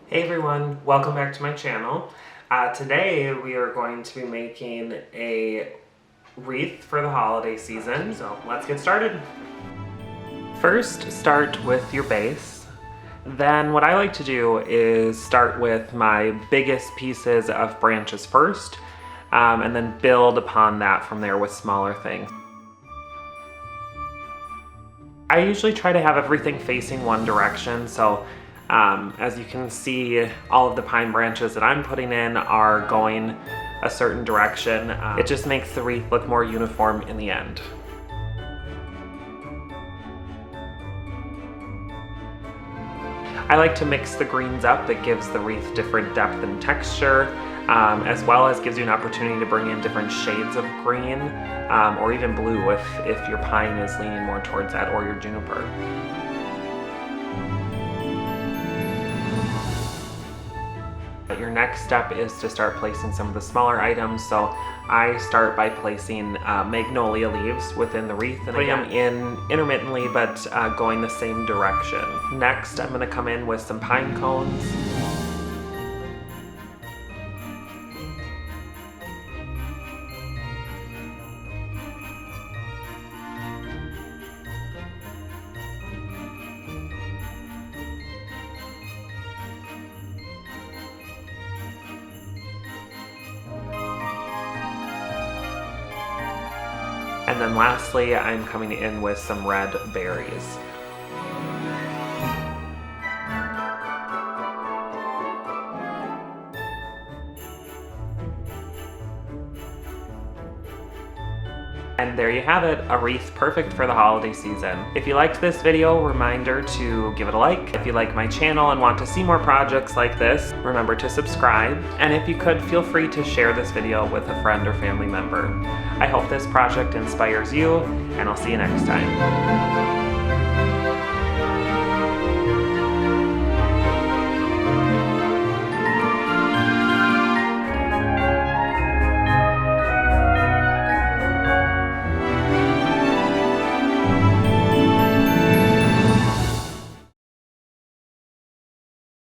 Hey everyone, welcome back to my channel. Today we are going to be making a wreath for the holiday season, so let's get started. First, start with your base. Then what I like to do is start with my biggest pieces of branches first, and then build upon that from there with smaller things. I usually try to have everything facing one direction, so as you can see, all of the pine branches that I'm putting in are going a certain direction. It just makes the wreath look more uniform in the end. I like to mix the greens up. It gives the wreath different depth and texture, as well as gives you an opportunity to bring in different shades of green, or even blue if your pine is leaning more towards that, or your juniper. Your next step is to start placing some of the smaller items. So I start by placing Magnolia leaves within the wreath and putting them in intermittently, but going the same direction. Next, I'm going to come in with some pine cones. And then lastly, I'm coming in with some red berries. And there you have it, a wreath perfect for the holiday season. If you liked this video, reminder to give it a like. If you like my channel and want to see more projects like this, remember to subscribe. And if you could, feel free to share this video with a friend or family member. I hope this project inspires you, and I'll see you next time.